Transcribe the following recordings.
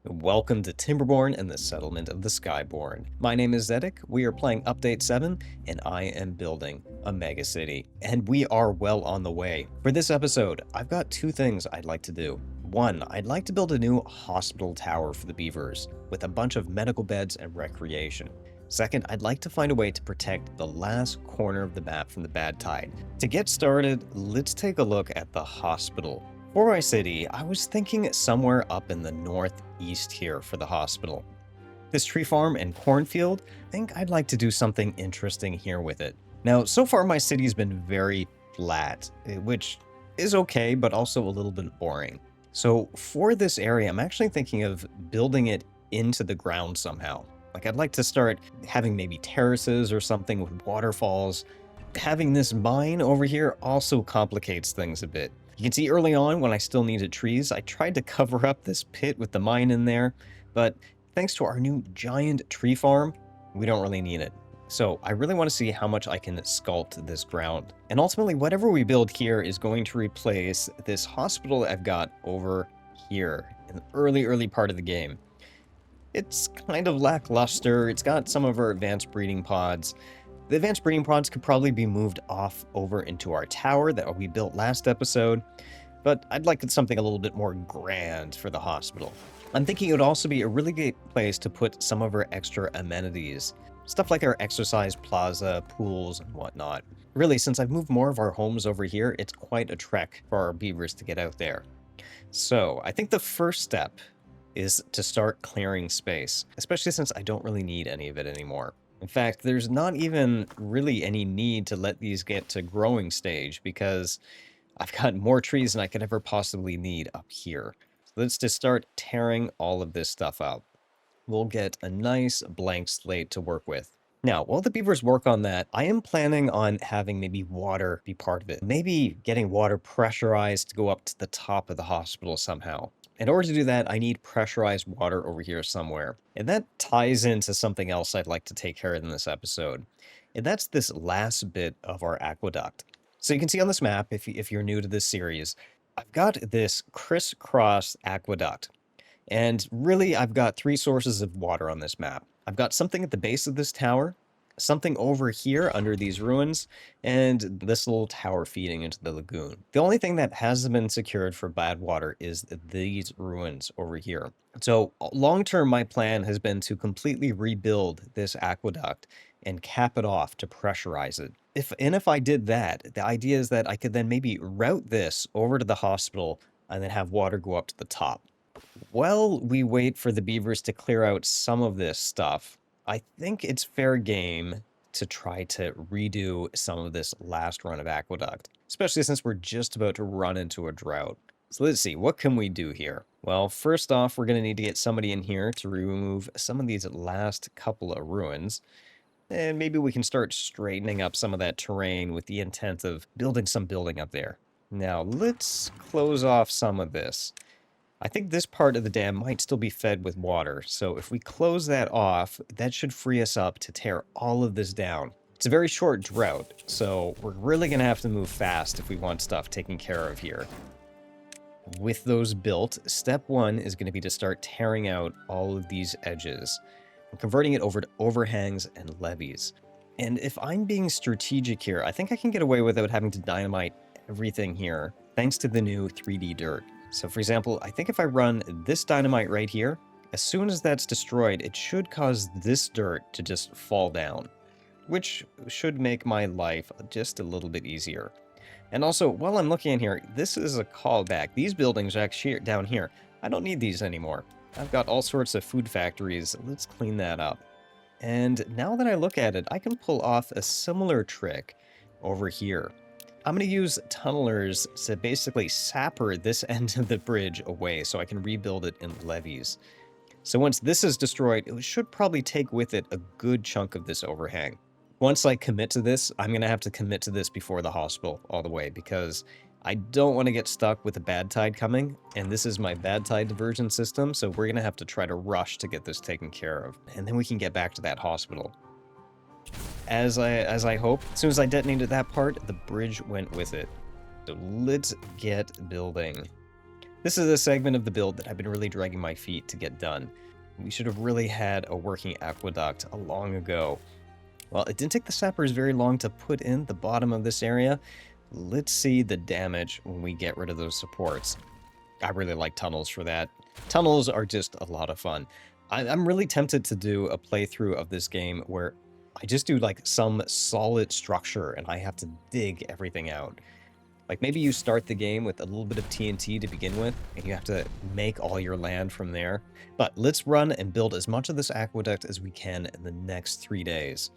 Welcome to Timberborn and the settlement of the Skyborn. My name is Zedek, we are playing Update 7, and I am building a mega city. And we are well on the way. For this episode, I've got two things I'd like to do. One, I'd like to build a new hospital tower for the beavers, with a bunch of medical beds and recreation. Second, I'd like to find a way to protect the last corner of the map from the bad tide. To get started, let's take a look at the hospital. For my city, I was thinking somewhere up in the northeast here for the hospital. This tree farm and cornfield, I think I'd like to do something interesting here with it. Now, so far my city's been very flat, which is okay, but also a little bit boring. So for this area, I'm actually thinking of building it into the ground somehow. Like I'd like to start having maybe terraces or something with waterfalls. Having this mine over here also complicates things a bit. You can see early on when I still needed trees, I tried to cover up this pit with the mine in there, but thanks to our new giant tree farm, we don't really need it. So I really want to see how much I can sculpt this ground. And ultimately, whatever we build here is going to replace this hospital I've got over here in the early part of the game. It's kind of lackluster. It's got some of our advanced breeding pods. The advanced breeding pods could probably be moved off over into our tower that we built last episode, but I'd like something a little bit more grand for the hospital. I'm thinking it would also be a really great place to put some of our extra amenities. Stuff like our exercise plaza, pools, and whatnot. Really, since I've moved more of our homes over here, it's quite a trek for our beavers to get out there. So I think the first step is to start clearing space, especially since I don't really need any of it anymore. In fact, there's not even really any need to let these get to growing stage because I've got more trees than I could ever possibly need up here. So let's just start tearing all of this stuff up. We'll get a nice blank slate to work with. Now, while the beavers work on that, I am planning on having maybe water be part of it. Maybe getting water pressurized to go up to the top of the hospital somehow. In order to do that, I need pressurized water over here somewhere. And that ties into something else I'd like to take care of in this episode. And that's this last bit of our aqueduct. So you can see on this map, if you're new to this series, I've got this crisscross aqueduct. And really, I've got three sources of water on this map. I've got something at the base of this tower, something over here under these ruins, and this little tower feeding into the lagoon. The only thing that hasn't been secured for bad water is these ruins over here. So long-term, my plan has been to completely rebuild this aqueduct and cap it off to pressurize it. If I did that, the idea is that I could then maybe route this over to the hospital and then have water go up to the top. While we wait for the beavers to clear out some of this stuff, I think it's fair game to try to redo some of this last run of aqueduct, especially since we're just about to run into a drought. So let's see, what can we do here? Well, first off, we're going to need to get somebody in here to remove some of these last couple of ruins. And maybe we can start straightening up some of that terrain with the intent of building some building up there. Now, let's close off some of this. I think this part of the dam might still be fed with water, so if we close that off, that should free us up to tear all of this down. It's a very short drought, so we're really going to have to move fast if we want stuff taken care of here. With those built, step one is going to be to start tearing out all of these edges and converting it over to overhangs and levees. And if I'm being strategic here, I think I can get away without having to dynamite everything here, thanks to the new 3D dirt. So for example, I think if I run this dynamite right here, as soon as that's destroyed, it should cause this dirt to just fall down, which should make my life just a little bit easier. And also, while I'm looking in here, this is a callback. These buildings are actually down here. I don't need these anymore. I've got all sorts of food factories. Let's clean that up. And now that I look at it, I can pull off a similar trick over here. I'm going to use tunnelers to basically sapper this end of the bridge away so I can rebuild it in levees. So once this is destroyed, it should probably take with it a good chunk of this overhang. Once I commit to this, I'm going to have to commit to this before the hospital all the way because I don't want to get stuck with a bad tide coming, and this is my bad tide diversion system, so we're going to have to try to rush to get this taken care of, and then we can get back to that hospital. As I hope, as soon as I detonated that part, the bridge went with it. So let's get building. This is a segment of the build that I've been really dragging my feet to get done. We should have really had a working aqueduct a long ago. Well, it didn't take the sappers very long to put in the bottom of this area. Let's see the damage when we get rid of those supports. I really like tunnels for that. Tunnels are just a lot of fun. I'm really tempted to do a playthrough of this game where I just do like some solid structure and I have to dig everything out. Like maybe you start the game with a little bit of TNT to begin with, and you have to make all your land from there. But let's run and build as much of this aqueduct as we can in the next 3 days.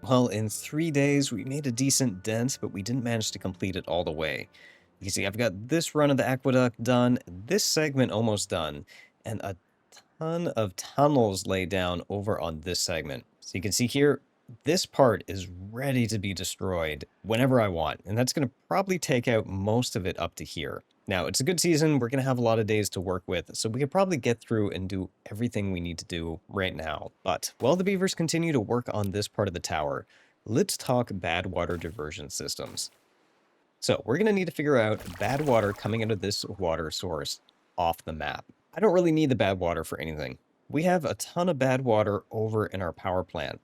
Well, in 3 days, we made a decent dent, but we didn't manage to complete it all the way. You see, I've got this run of the aqueduct done, this segment almost done, and a ton of tunnels laid down over on this segment. So you can see here, this part is ready to be destroyed whenever I want, and that's going to probably take out most of it up to here. Now, it's a good season, we're going to have a lot of days to work with, so we can probably get through and do everything we need to do right now. But while the beavers continue to work on this part of the tower, let's talk bad water diversion systems. So we're going to need to figure out bad water coming out of this water source off the map. I don't really need the bad water for anything. We have a ton of bad water over in our power plant.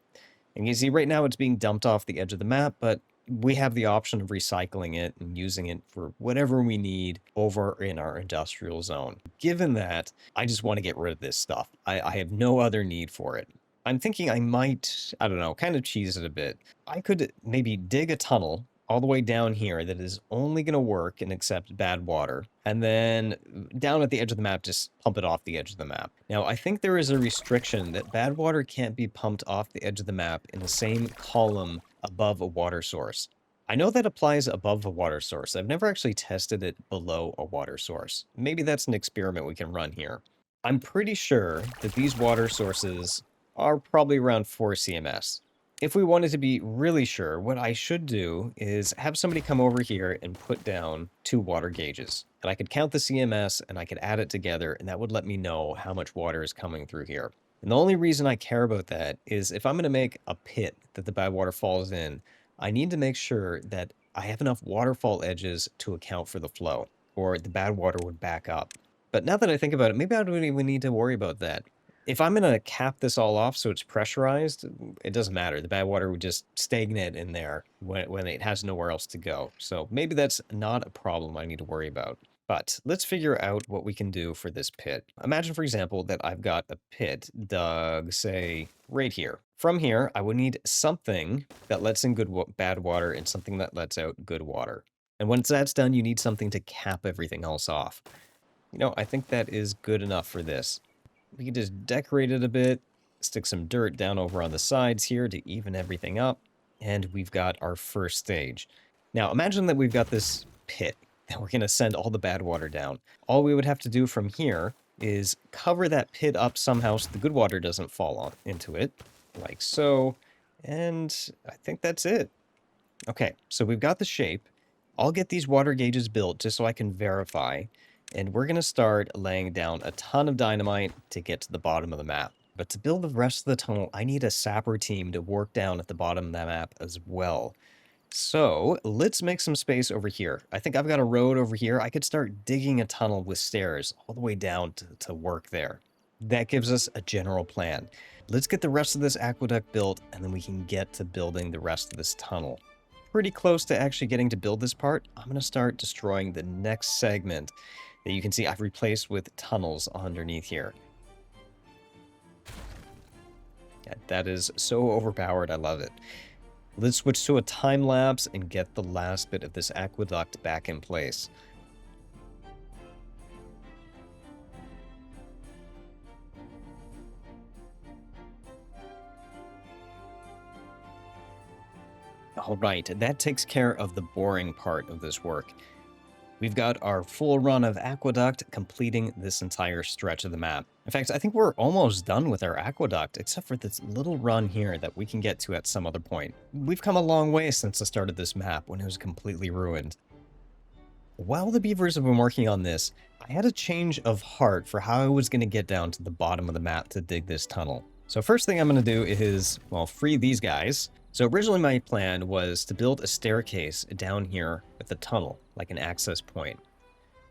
And you see right now it's being dumped off the edge of the map, but we have the option of recycling it and using it for whatever we need over in our industrial zone. Given that, I just want to get rid of this stuff. I have no other need for it. I'm thinking I might, I don't know, kind of cheese it a bit. I could maybe dig a tunnel all the way down here that is only going to work and accept bad water. And then down at the edge of the map, just pump it off the edge of the map. Now, I think there is a restriction that bad water can't be pumped off the edge of the map in the same column above a water source. I know that applies above a water source. I've never actually tested it below a water source. Maybe that's an experiment we can run here. I'm pretty sure that these water sources are probably around 4 CMS. If we wanted to be really sure, what I should do is have somebody come over here and put down 2 water gauges. And I could count the CMS and I could add it together, and that would let me know how much water is coming through here. And the only reason I care about that is if I'm going to make a pit that the bad water falls in, I need to make sure that I have enough waterfall edges to account for the flow, or the bad water would back up. But now that I think about it, maybe I don't even need to worry about that. If I'm going to cap this all off so it's pressurized, it doesn't matter. The bad water would just stagnate in there when it has nowhere else to go. So maybe that's not a problem I need to worry about. But let's figure out what we can do for this pit. Imagine, for example, that I've got a pit dug, say, right here. From here, I would need something that lets in bad water and something that lets out good water. And once that's done, you need something to cap everything else off. You know, I think that is good enough for this. We can just decorate it a bit, stick some dirt down over on the sides here to even everything up, and we've got our first stage. Now, imagine that we've got this pit that we're going to send all the bad water down. All we would have to do from here is cover that pit up somehow so the good water doesn't fall into it, like so, and I think that's it. Okay, so we've got the shape. I'll get these water gauges built just so I can verify. And we're going to start laying down a ton of dynamite to get to the bottom of the map. But to build the rest of the tunnel, I need a sapper team to work down at the bottom of the map as well. So let's make some space over here. I think I've got a road over here. I could start digging a tunnel with stairs all the way down to work there. That gives us a general plan. Let's get the rest of this aqueduct built, and then we can get to building the rest of this tunnel. Pretty close to actually getting to build this part. I'm going to start destroying the next segment that you can see I've replaced with tunnels underneath here. Yeah, that is so overpowered, I love it. Let's switch to a time lapse and get the last bit of this aqueduct back in place. All right, that takes care of the boring part of this work. We've got our full run of aqueduct completing this entire stretch of the map. In fact, I think we're almost done with our aqueduct, except for this little run here that we can get to at some other point. We've come a long way since the start of this map when it was completely ruined. While the beavers have been working on this, I had a change of heart for how I was going to get down to the bottom of the map to dig this tunnel. So first thing I'm going to do is, well, free these guys So originally my plan was to build a staircase down here with a tunnel, like an access point.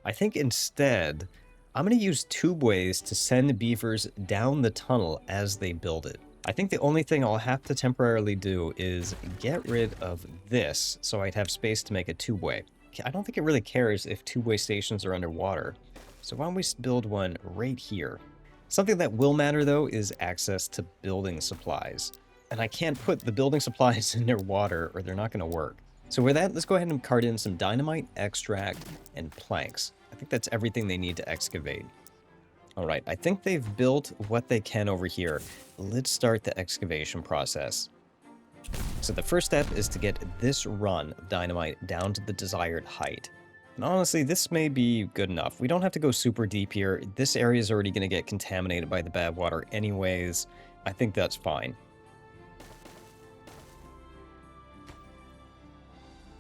I think instead, I'm going to use tubeways to send beavers down the tunnel as they build it. I think the only thing I'll have to temporarily do is get rid of this so I'd have space to make a tubeway. I don't think it really cares if tubeway stations are underwater. So why don't we build one right here? Something that will matter though is access to building supplies. And I can't put the building supplies in their water or they're not going to work. So with that, let's go ahead and cart in some dynamite, extract, and planks. I think that's everything they need to excavate. All right, I think they've built what they can over here. Let's start the excavation process. So the first step is to get this run of dynamite down to the desired height. And honestly, this may be good enough. We don't have to go super deep here. This area is already going to get contaminated by the bad water anyways. I think that's fine.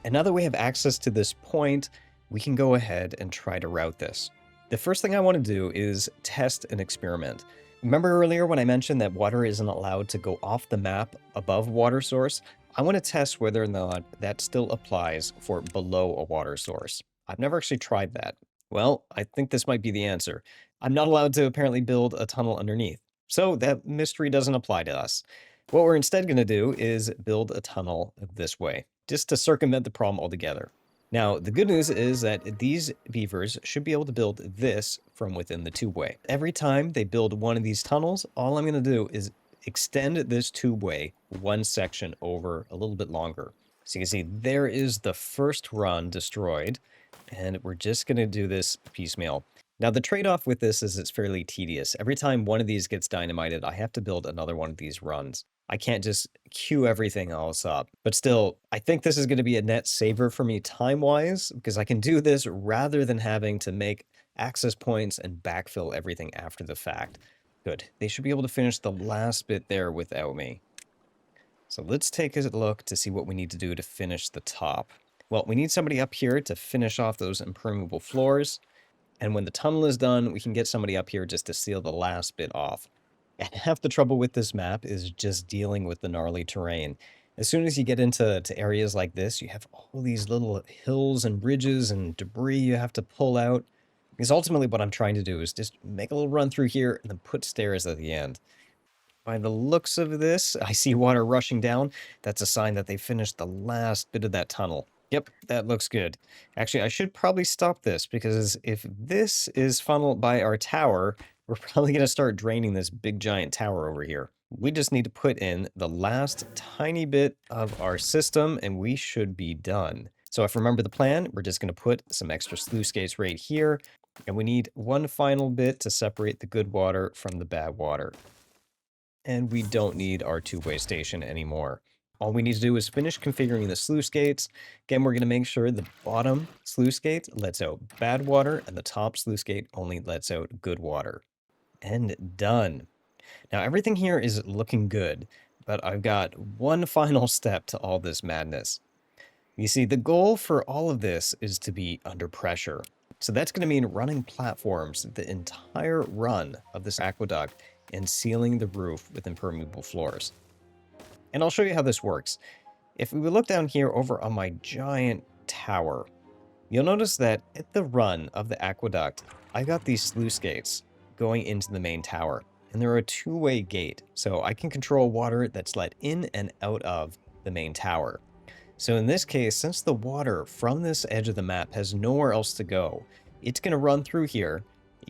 And now that we have access to this point, we can go ahead and try to route this. The first thing I want to do is test an experiment. Remember earlier when I mentioned that water isn't allowed to go off the map above water source? I want to test whether or not that still applies for below a water source. I've never actually tried that. Well, I think this might be the answer. I'm not allowed to apparently build a tunnel underneath, so that mystery doesn't apply to us. What we're instead going to do is build a tunnel this way, just to circumvent the problem altogether. Now, the good news is that these beavers should be able to build this from within the tubeway. Every time they build one of these tunnels, all I'm going to do is extend this tubeway one section over a little bit longer. So you can see there is the first run destroyed, and we're just going to do this piecemeal. Now, the trade-off with this is it's fairly tedious. Every time one of these gets dynamited, I have to build another one of these runs. I can't just queue everything else up. But still, I think this is going to be a net saver for me time-wise, because I can do this rather than having to make access points and backfill everything after the fact. Good. They should be able to finish the last bit there without me. So let's take a look to see what we need to do to finish the top. Well, we need somebody up here to finish off those impermeable floors. And when the tunnel is done, we can get somebody up here just to seal the last bit off. And half the trouble with this map is just dealing with the gnarly terrain. As soon as you get into areas like this, you have all these little hills and ridges and debris you have to pull out. Because ultimately what I'm trying to do is just make a little run through here and then put stairs at the end. By the looks of this, I see water rushing down. That's a sign that they finished the last bit of that tunnel. Yep, that looks good. Actually, I should probably stop this because if this is funneled by our tower, we're probably going to start draining this big giant tower over here. We just need to put in the last tiny bit of our system and we should be done. So if you remember the plan, we're just going to put some extra sluice gates right here. And we need one final bit to separate the good water from the bad water. And we don't need our two-way station anymore. All we need to do is finish configuring the sluice gates. Again, we're going to make sure the bottom sluice gate lets out bad water and the top sluice gate only lets out good water. And done. Now, everything here is looking good, but I've got one final step to all this madness. You see, the goal for all of this is to be under pressure. So that's going to mean running platforms the entire run of this aqueduct and sealing the roof with impermeable floors. And I'll show you how this works. If we look down here over on my giant tower, you'll notice that at the run of the aqueduct, I got these sluice gates going into the main tower. And they're a two-way gate, so I can control water that's let in and out of the main tower. So in this case, since the water from this edge of the map has nowhere else to go, it's going to run through here,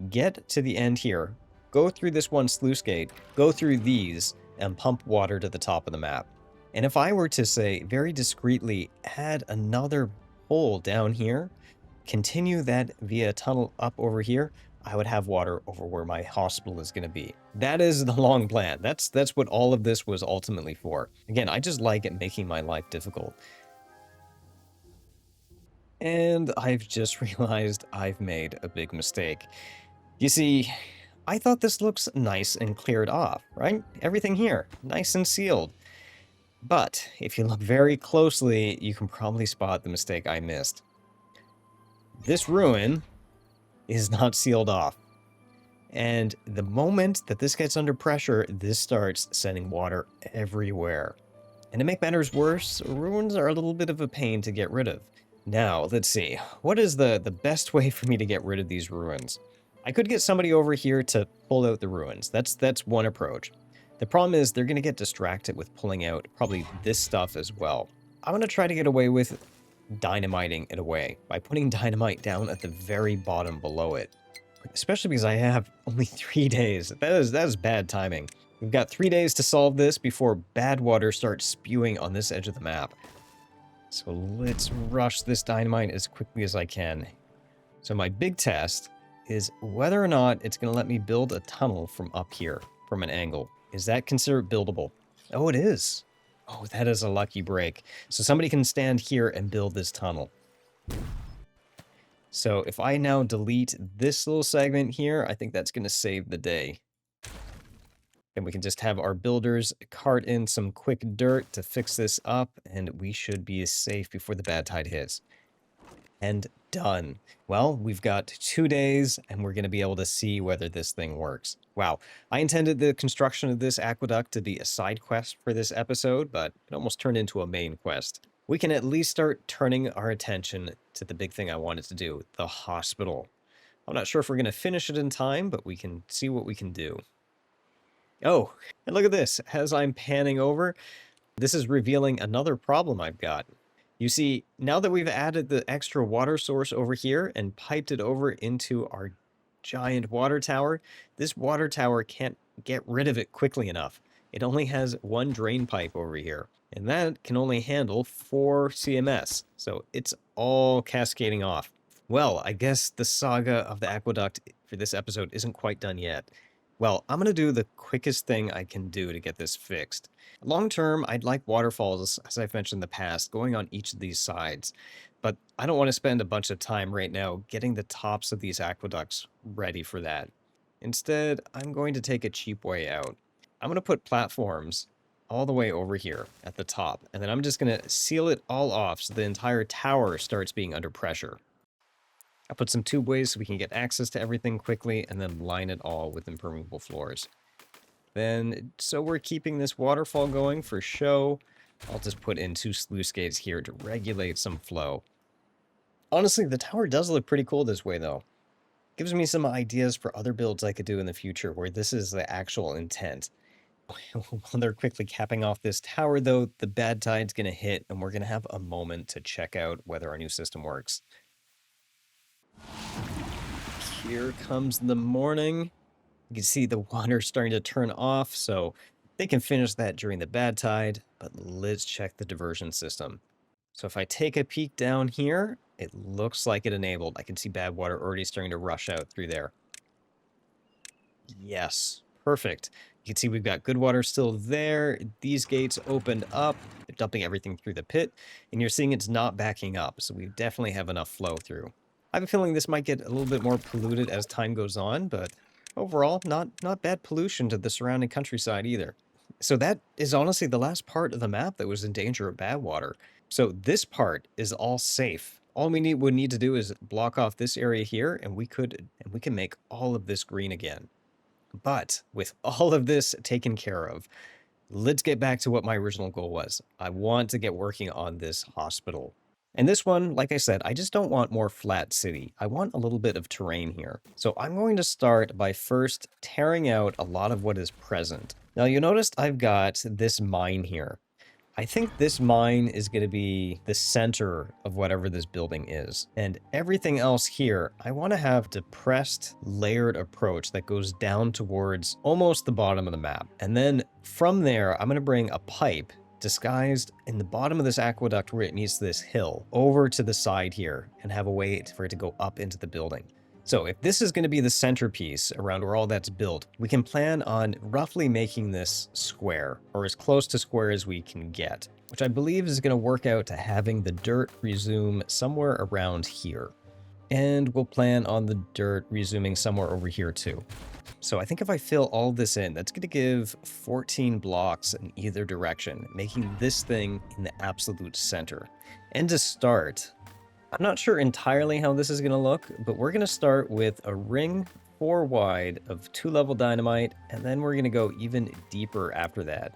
get to the end here, go through this one sluice gate, go through these, and pump water to the top of the map. And if I were to, say, very discreetly add another hole down here, continue that via tunnel up over here, I would have water over where my hospital is going to be. That is the long plan. That's what all of this was ultimately for. Again, I just like it making my life difficult. And I've just realized I've made a big mistake. You see, I thought this looks nice and cleared off, right? Everything here, nice and sealed. But if you look very closely, you can probably spot the mistake I missed. This ruin is not sealed off. And the moment that this gets under pressure, this starts sending water everywhere. And to make matters worse, ruins are a little bit of a pain to get rid of. Now, let's see. What is the best way for me to get rid of these ruins? I could get somebody over here to pull out the ruins. That's one approach. The problem is they're going to get distracted with pulling out probably this stuff as well. I'm going to try to get away with dynamiting it away by putting dynamite down at the very bottom below it. Especially because I have only 3 days. That is bad timing. We've got 3 days to solve this before bad water starts spewing on this edge of the map. So let's rush this dynamite as quickly as I can. So my big test is whether or not it's going to let me build a tunnel from up here, from an angle. Is that considered buildable? Oh, it is. Oh, that is a lucky break. So somebody can stand here and build this tunnel. So if I now delete this little segment here, I think that's going to save the day. And we can just have our builders cart in some quick dirt to fix this up, and we should be safe before the bad tide hits. And done. Well, we've got 2 days, and we're going to be able to see whether this thing works. Wow. I intended the construction of this aqueduct to be a side quest for this episode, but it almost turned into a main quest. We can at least start turning our attention to the big thing I wanted to do, the hospital. I'm not sure if we're going to finish it in time, but we can see what we can do. Oh, and look at this. As I'm panning over, this is revealing another problem I've got. You see, now that we've added the extra water source over here and piped it over into our giant water tower, this water tower can't get rid of it quickly enough. It only has one drain pipe over here, and that can only handle 4 CMS, so it's all cascading off. Well, I guess the saga of the aqueduct for this episode isn't quite done yet. Well, I'm going to do the quickest thing I can do to get this fixed. Long term, I'd like waterfalls, as I've mentioned in the past, going on each of these sides. But I don't want to spend a bunch of time right now getting the tops of these aqueducts ready for that. Instead, I'm going to take a cheap way out. I'm going to put platforms all the way over here at the top, and then I'm just going to seal it all off so the entire tower starts being under pressure. I'll put some tubeways so we can get access to everything quickly, and then line it all with impermeable floors. Then, so we're keeping this waterfall going for show, I'll just put in 2 sluice gates here to regulate some flow. Honestly, the tower does look pretty cool this way, though. Gives me some ideas for other builds I could do in the future where this is the actual intent. While they're quickly capping off this tower, though, the bad tide's going to hit, and we're going to have a moment to check out whether our new system works. Here comes the morning. You can see the water starting to turn off, so they can finish that during the bad tide, but let's check the diversion system. So if I take a peek down here, it looks like it enabled. I can see bad water already starting to rush out through there. Yes, perfect. You can see we've got good water still there. These gates opened up, they're dumping everything through the pit, and you're seeing it's not backing up, so we definitely have enough flow through. I have a feeling this might get a little bit more polluted as time goes on, but overall, not bad pollution to the surrounding countryside either. So that is honestly the last part of the map that was in danger of bad water. So this part is all safe. All we would need to do is block off this area here, and we can make all of this green again. But with all of this taken care of, let's get back to what my original goal was. I want to get working on this hospital. And this one, like I said, I just don't want more flat city. I want a little bit of terrain here. So I'm going to start by first tearing out a lot of what is present. Now you notice I've got this mine here. I think this mine is going to be the center of whatever this building is. And everything else here, I want to have depressed, layered approach that goes down towards almost the bottom of the map. And then from there, I'm going to bring a pipe disguised in the bottom of this aqueduct where it meets this hill over to the side here and have a way for it to go up into the building. So if this is going to be the centerpiece around where all that's built, we can plan on roughly making this square, or as close to square as we can get, which I believe is going to work out to having the dirt resume somewhere around here. And we'll plan on the dirt resuming somewhere over here too. So I think if I fill all this in, that's going to give 14 blocks in either direction, making this thing in the absolute center. And to start, I'm not sure entirely how this is going to look, but we're going to start with a ring 4 wide of 2-level dynamite, and then we're going to go even deeper after that.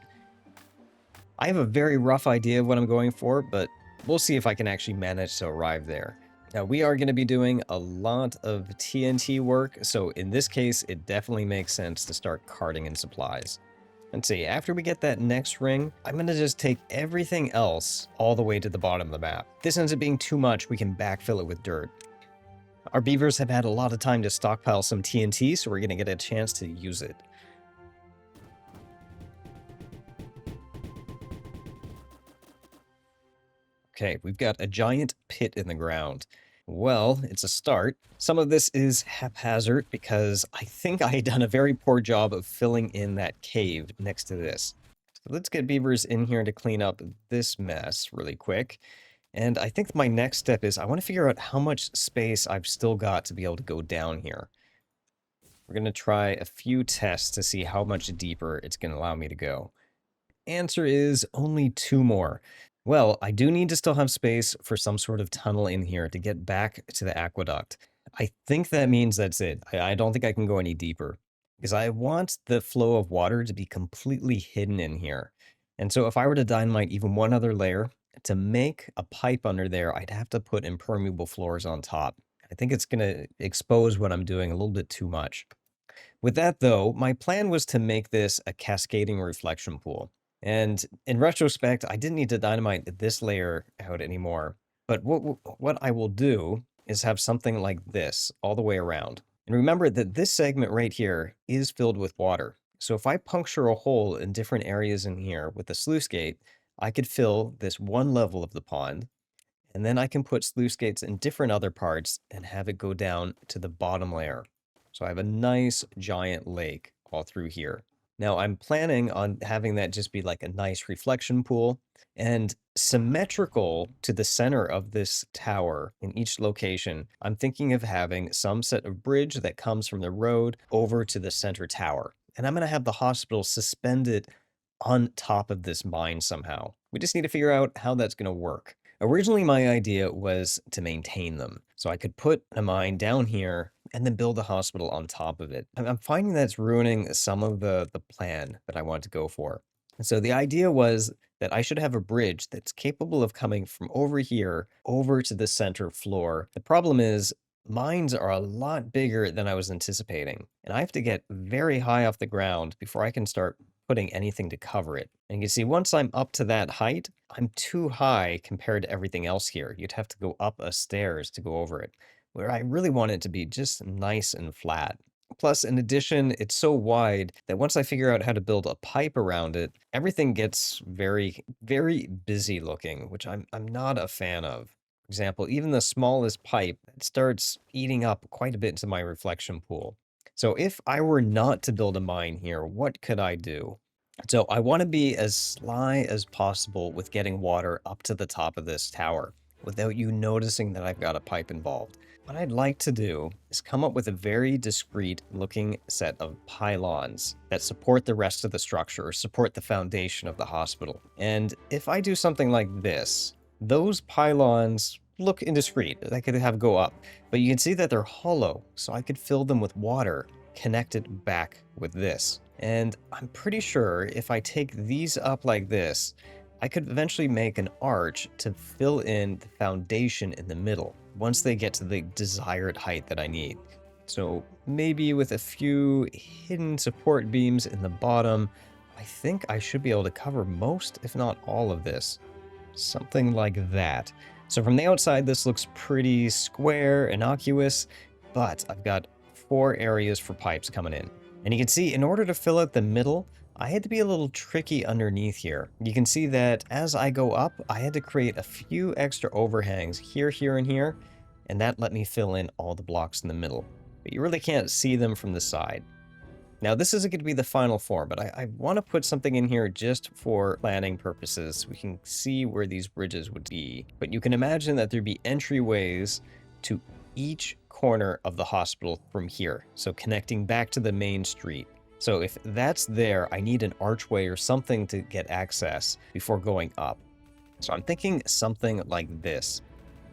I have a very rough idea of what I'm going for, but we'll see if I can actually manage to arrive there. Now, we are going to be doing a lot of TNT work, so in this case, it definitely makes sense to start carting in supplies. Let's see, after we get that next ring, I'm going to just take everything else all the way to the bottom of the map. If this ends up being too much, we can backfill it with dirt. Our beavers have had a lot of time to stockpile some TNT, so we're going to get a chance to use it. Okay, we've got a giant pit in the ground. Well, it's a start. Some of this is haphazard because I think I had done a very poor job of filling in that cave next to this. So let's get beavers in here to clean up this mess really quick. And I think my next step is I want to figure out how much space I've still got to be able to go down here. We're going to try a few tests to see how much deeper it's going to allow me to go. Answer is only 2 more. Well, I do need to still have space for some sort of tunnel in here to get back to the aqueduct. I think that means that's it. I don't think I can go any deeper because I want the flow of water to be completely hidden in here. And so if I were to dynamite even one other layer to make a pipe under there, I'd have to put impermeable floors on top. I think it's going to expose what I'm doing a little bit too much. With that, though, my plan was to make this a cascading reflection pool. And in retrospect, I didn't need to dynamite this layer out anymore. But what I will do is have something like this all the way around. And remember that this segment right here is filled with water. So if I puncture a hole in different areas in here with the sluice gate, I could fill this one level of the pond. And then I can put sluice gates in different other parts and have it go down to the bottom layer. So I have a nice giant lake all through here. Now I'm planning on having that just be like a nice reflection pool and symmetrical to the center of this tower in each location. I'm thinking of having some set of bridge that comes from the road over to the center tower. And I'm going to have the hospital suspended on top of this mine somehow. We just need to figure out how that's going to work. Originally, my idea was to maintain them. So I could put a mine down here and then build a hospital on top of it. I'm finding that's ruining some of the plan that I want to go for. And so the idea was that I should have a bridge that's capable of coming from over here over to the center floor. The problem is mines are a lot bigger than I was anticipating, and I have to get very high off the ground before I can start putting anything to cover it. And you can see once I'm up to that height, I'm too high compared to everything else here. You'd have to go up a stairs to go over it, where I really want it to be just nice and flat. Plus, in addition, it's so wide that once I figure out how to build a pipe around it, everything gets very, very busy looking, which I'm not a fan of. For example, even the smallest pipe starts eating up quite a bit into my reflection pool. So if I were not to build a mine here, what could I do? So I want to be as sly as possible with getting water up to the top of this tower without you noticing that I've got a pipe involved. What I'd like to do is come up with a very discreet looking set of pylons that support the rest of the structure or support the foundation of the hospital. And if I do something like this, those pylons look indiscreet. I could have go up, but you can see that they're hollow, so I could fill them with water, connect it back with this. And I'm pretty sure if I take these up like this, I could eventually make an arch to fill in the foundation in the middle once they get to the desired height that I need. So maybe with a few hidden support beams in the bottom, I think I should be able to cover most, if not all of this. Something like that. So from the outside, this looks pretty square, innocuous, but I've got 4 areas for pipes coming in. And you can see in order to fill out the middle, I had to be a little tricky underneath here. You can see that as I go up, I had to create a few extra overhangs here, here, and here, and that let me fill in all the blocks in the middle. But you really can't see them from the side. Now, this isn't going to be the final form, but I want to put something in here just for planning purposes. We can see where these bridges would be. But you can imagine that there'd be entryways to each corner of the hospital from here. So connecting back to the main street. So if that's there, I need an archway or something to get access before going up. So I'm thinking something like this.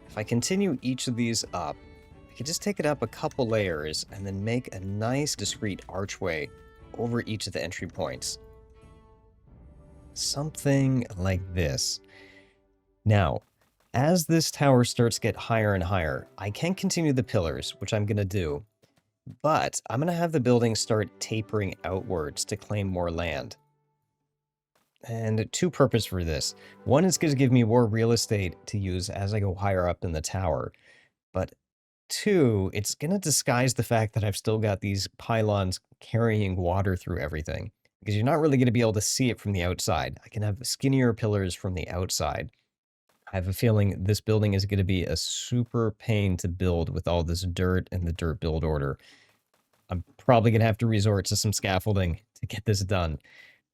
If I continue each of these up, I could just take it up a couple layers and then make a nice discrete archway over each of the entry points. something like this. Now, as this tower starts to get higher and higher, I can continue the pillars, which I'm going to do, but I'm going to have the building start tapering outwards to claim more land. And two purposes for this. One is going to give me more real estate to use as I go higher up in the tower, but two, it's going to disguise the fact that I've still got these pylons carrying water through everything, because you're not really going to be able to see it from the outside. I can have skinnier pillars from the outside. I have a feeling this building is going to be a super pain to build with all this dirt and the dirt build order. I'm probably going to have to resort to some scaffolding to get this done.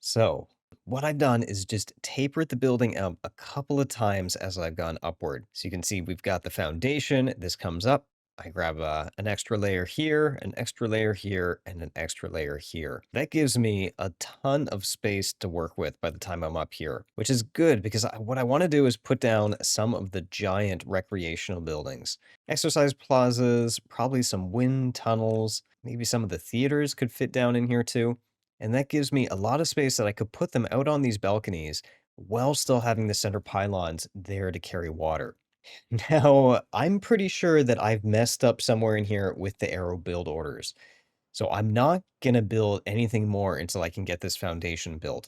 So what I've done is just tapered the building up a couple of times as I've gone upward. So you can see we've got the foundation. This comes up. I grab an extra layer here, an extra layer here, and an extra layer here. That gives me a ton of space to work with by the time I'm up here, which is good because what I want to do is put down some of the giant recreational buildings. Exercise plazas, probably some wind tunnels, maybe some of the theaters could fit down in here too. And that gives me a lot of space that I could put them out on these balconies while still having the center pylons there to carry water. Now, I'm pretty sure that I've messed up somewhere in here with the arrow build orders. So I'm not going to build anything more until I can get this foundation built.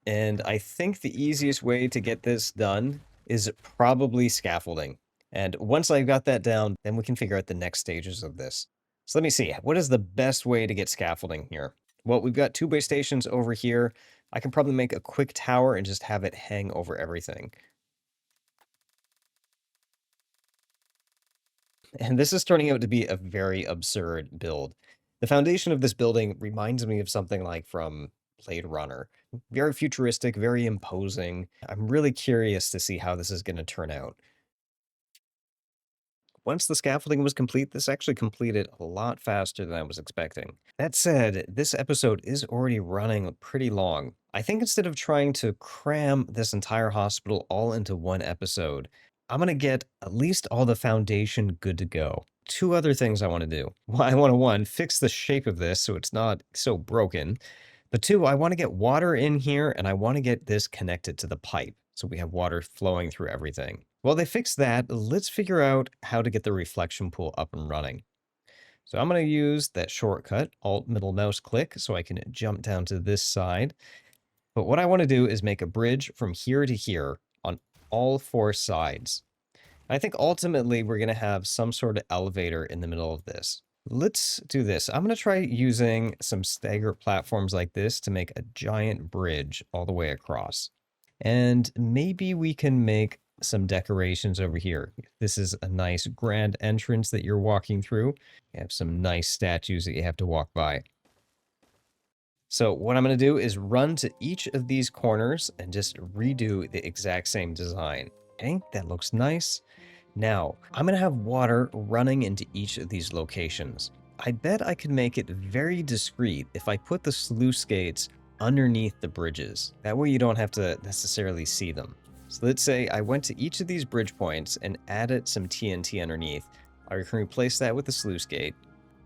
And I think the easiest way to get this done is probably scaffolding. And once I've got that down, then we can figure out the next stages of this. So let me see, what is the best way to get scaffolding here? Well, we've got tubeway stations over here. I can probably make a quick tower and just have it hang over everything. And this is turning out to be a very absurd build. The foundation of this building reminds me of something like from Blade Runner. Very futuristic, very imposing. I'm really curious to see how this is going to turn out. Once the scaffolding was complete, this actually completed a lot faster than I was expecting. That said, this episode is already running pretty long. I think instead of trying to cram this entire hospital all into one episode, I'm going to get at least all the foundation good to go. Two other things I want to do. Well, I want to, one, fix the shape of this so it's not so broken. But two, I want to get water in here and I want to get this connected to the pipe so we have water flowing through everything. While they fix that, let's figure out how to get the reflection pool up and running. So I'm going to use that shortcut, Alt middle mouse click, so I can jump down to this side. But what I want to do is make a bridge from here to here on all four sides. I think ultimately we're going to have some sort of elevator in the middle of this. Let's do this. I'm going to try using some stagger platforms like this to make a giant bridge all the way across. And maybe we can make some decorations over here. This is a nice grand entrance that you're walking through. You have some nice statues that you have to walk by. So what I'm going to do is run to each of these corners and just redo the exact same design. Okay, that looks nice. Now, I'm going to have water running into each of these locations. I bet I could make it very discreet if I put the sluice gates underneath the bridges. That way you don't have to necessarily see them. So let's say I went to each of these bridge points and added some TNT underneath. I can replace that with the sluice gate.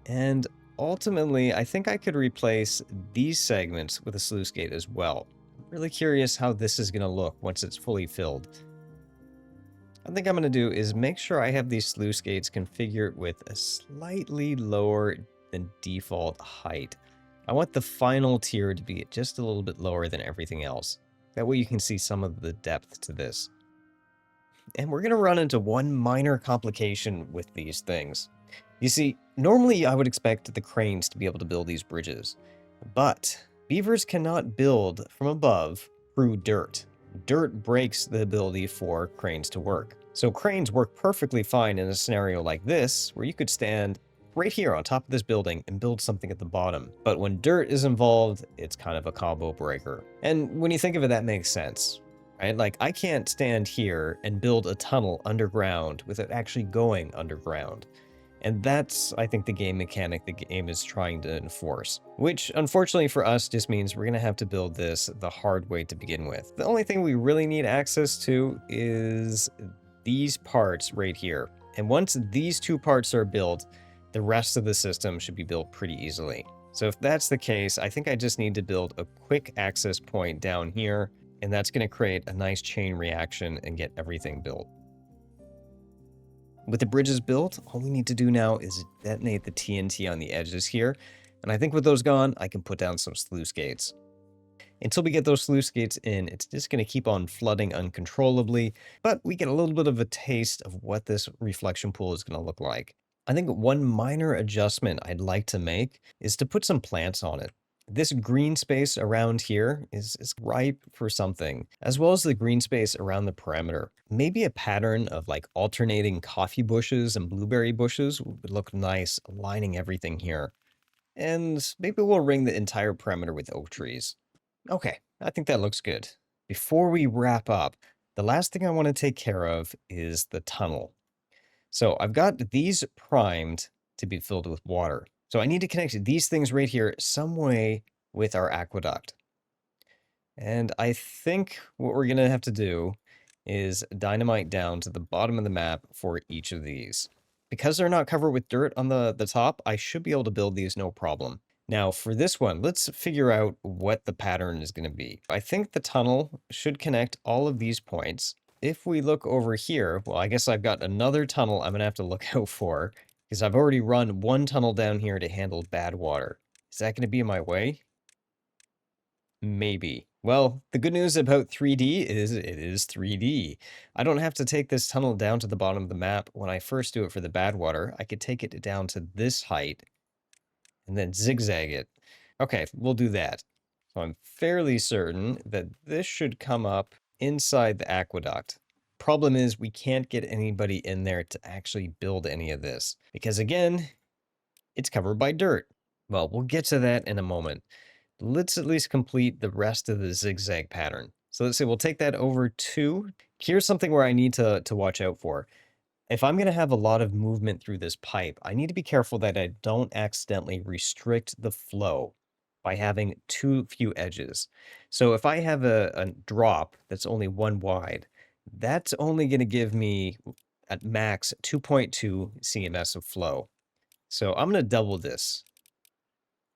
And ultimately, I think I could replace these segments with a sluice gate as well. I'm really curious how this is going to look once it's fully filled. I think I'm going to do is make sure I have these sluice gates configured with a slightly lower than default height. I want the final tier to be just a little bit lower than everything else. That way you can see some of the depth to this. And we're going to run into one minor complication with these things. You see, normally I would expect the cranes to be able to build these bridges, but beavers cannot build from above through dirt. Dirt breaks the ability for cranes to work. So cranes work perfectly fine in a scenario like this, where you could stand right here on top of this building and build something at the bottom. But when dirt is involved, it's kind of a combo breaker. And when you think of it, that makes sense, right? Like I can't stand here and build a tunnel underground without actually going underground. And that's, I think, the game mechanic the game is trying to enforce. Which, unfortunately for us, just means we're going to have to build this the hard way to begin with. The only thing we really need access to is these parts right here. And once these two parts are built, the rest of the system should be built pretty easily. So if that's the case, I think I just need to build a quick access point down here. and that's going to create a nice chain reaction and get everything built. With the bridges built, all we need to do now is detonate the TNT on the edges here, and I think with those gone, I can put down some sluice gates. Until we get those sluice gates in, it's just going to keep on flooding uncontrollably, but we get a little bit of a taste of what this reflection pool is going to look like. I think one minor adjustment I'd like to make is to put some plants on it. This green space around here is ripe for something, as well as the green space around the perimeter. Maybe a pattern of like alternating coffee bushes and blueberry bushes would look nice, aligning everything here. And maybe we'll ring the entire perimeter with oak trees. Okay, I think that looks good. Before we wrap up, the last thing I want to take care of is the tunnel. So I've got these primed to be filled with water. So I need to connect these things right here some way with our aqueduct. And I think what we're going to have to do is dynamite down to the bottom of the map for each of these. Because they're not covered with dirt on the top, I should be able to build these no problem. Now for this one, let's figure out what the pattern is going to be. I think the tunnel should connect all of these points. If we look over here, well, I guess I've got another tunnel I'm going to have to look out for, because I've already run one tunnel down here to handle bad water. Is that going to be in my way? Maybe. Well, the good news about 3D is it is 3D. I don't have to take this tunnel down to the bottom of the map. When I first do it for the bad water, I could take it down to this height and then zigzag it. Okay, we'll do that. So I'm fairly certain that this should come up inside the aqueduct. Problem is we can't get anybody in there to actually build any of this because again, it's covered by dirt. Well, we'll get to that in a moment. Let's at least complete the rest of the zigzag pattern. So let's say we'll take that over to, here's something where I need to watch out for. If I'm going to have a lot of movement through this pipe, I need to be careful that I don't accidentally restrict the flow by having too few edges. So if I have a drop that's only 1 wide, that's only going to give me at max 2.2 cms of flow. So I'm going to double this.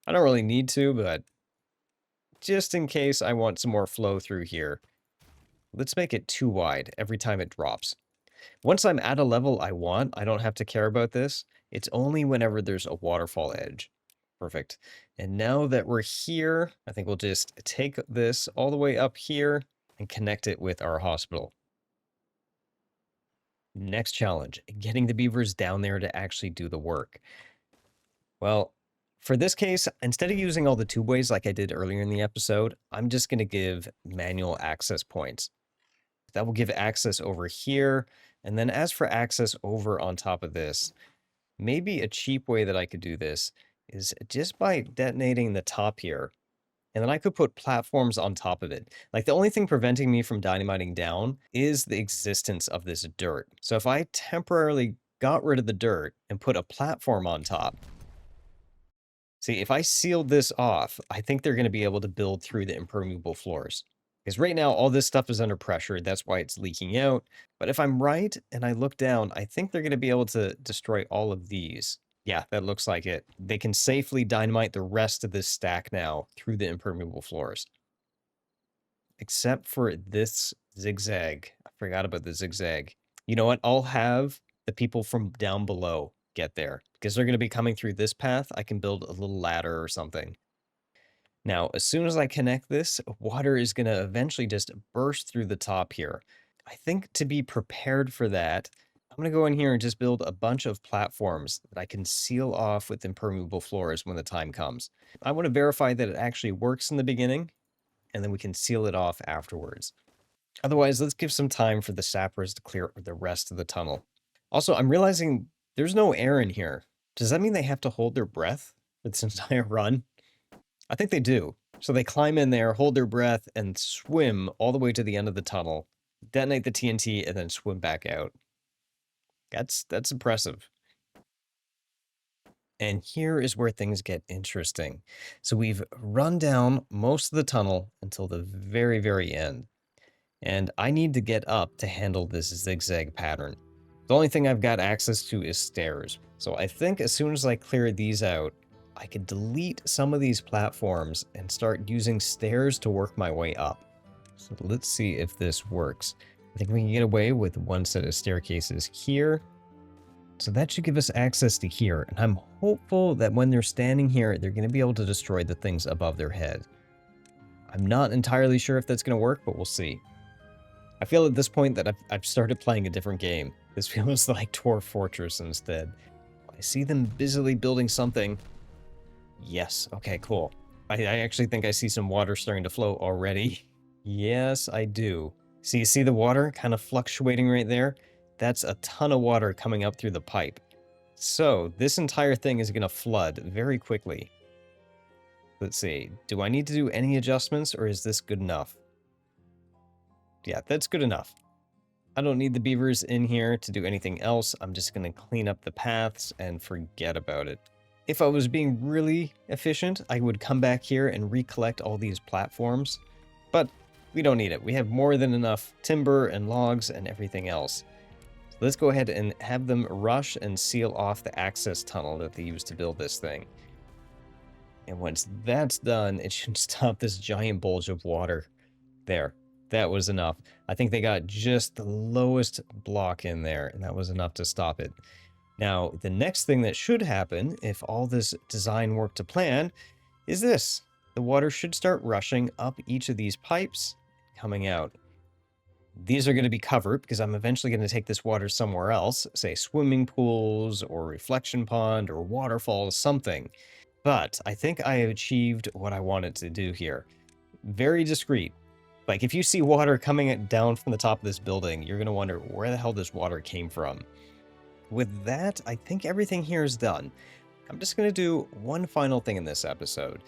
I don't really need to, but just in case I want some more flow through here, let's make it 2 wide every time it drops. Once I'm at a level I want, I don't have to care about this. It's only whenever there's a waterfall edge. Perfect. And now that we're here, I think we'll just take this all the way up here and connect it with our hospital. Next challenge, getting the beavers down there to actually do the work. Well, for this case, instead of using all the tubeways like I did earlier in the episode, I'm just going to give manual access points. That will give access over here. And then as for access over on top of this, maybe a cheap way that I could do this is just by detonating the top here. And then I could put platforms on top of it. Like the only thing preventing me from dynamiting down is the existence of this dirt. So if I temporarily got rid of the dirt and put a platform on top, see, if I sealed this off, I think they're going to be able to build through the impermeable floors. Because right now, all this stuff is under pressure. That's why it's leaking out. But if I'm right and I look down, I think they're going to be able to destroy all of these. Yeah, that looks like it. They can safely dynamite the rest of this stack now through the impermeable floors. Except for this zigzag. I forgot about the zigzag. You know what? I'll have the people from down below get there. Because they're going to be coming through this path. I can build a little ladder or something. Now, as soon as I connect this, water is going to eventually just burst through the top here. I think to be prepared for that, I'm going to go in here and just build a bunch of platforms that I can seal off with impermeable floors when the time comes. I want to verify that it actually works in the beginning, and then we can seal it off afterwards. Otherwise, let's give some time for the sappers to clear the rest of the tunnel. Also, I'm realizing there's no air in here. Does that mean they have to hold their breath for this entire run? I think they do. So they climb in there, hold their breath, and swim all the way to the end of the tunnel, detonate the TNT, and then swim back out. That's impressive. And here is where things get interesting. So we've run down most of the tunnel until the very, very end. And I need to get up to handle this zigzag pattern. The only thing I've got access to is stairs. So I think as soon as I clear these out, I could delete some of these platforms and start using stairs to work my way up. So let's see if this works. I think we can get away with one set of staircases here. So that should give us access to here. And I'm hopeful that when they're standing here, they're going to be able to destroy the things above their head. I'm not entirely sure if that's going to work, but we'll see. I feel at this point that I've started playing a different game. This feels like Dwarf Fortress instead. I see them busily building something. Yes, okay, cool. I actually think I see some water starting to flow already. Yes, I do. So you see the water kind of fluctuating right there? That's a ton of water coming up through the pipe. So this entire thing is going to flood very quickly. Let's see. Do I need to do any adjustments or is this good enough? Yeah, that's good enough. I don't need the beavers in here to do anything else. I'm just going to clean up the paths and forget about it. If I was being really efficient, I would come back here and recollect all these platforms. But we don't need it. We have more than enough timber and logs and everything else. So let's go ahead and have them rush and seal off the access tunnel that they used to build this thing. And once that's done, it should stop this giant bulge of water. There. That was enough. I think they got just the lowest block in there, and that was enough to stop it. Now, the next thing that should happen, if all this design worked to plan, is this. The water should start rushing up each of these pipes, coming out. These are going to be covered because I'm eventually going to take this water somewhere else, say swimming pools or reflection pond or waterfalls, something. But I think I have achieved what I wanted to do here. Very discreet. Like, if you see water coming down from the top of this building, you're going to wonder where the hell this water came from. With that, I think everything here is done. I'm just going to do one final thing in this episode,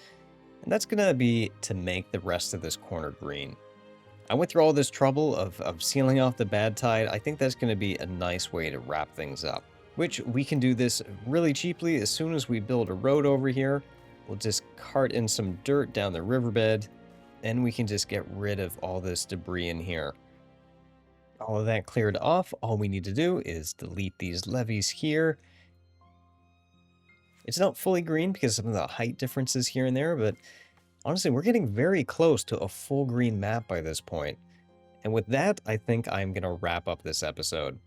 and that's going to be to make the rest of this corner green. I went through all this trouble of sealing off the bad tide. I think that's going to be a nice way to wrap things up, which we can do this really cheaply as soon as we build a road over here. We'll just cart in some dirt down the riverbed, and we can just get rid of all this debris in here. All of that cleared off, all we need to do is delete these levees here. It's not fully green because of some of the height differences here and there, but honestly, we're getting very close to a full green map by this point. And with that, I think I'm going to wrap up this episode.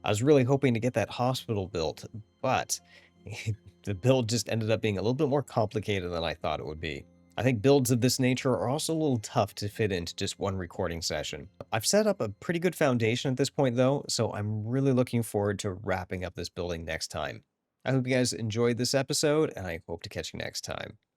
I was really hoping to get that hospital built, but the build just ended up being a little bit more complicated than I thought it would be. I think builds of this nature are also a little tough to fit into just one recording session. I've set up a pretty good foundation at this point though, so I'm really looking forward to wrapping up this building next time. I hope you guys enjoyed this episode, and I hope to catch you next time.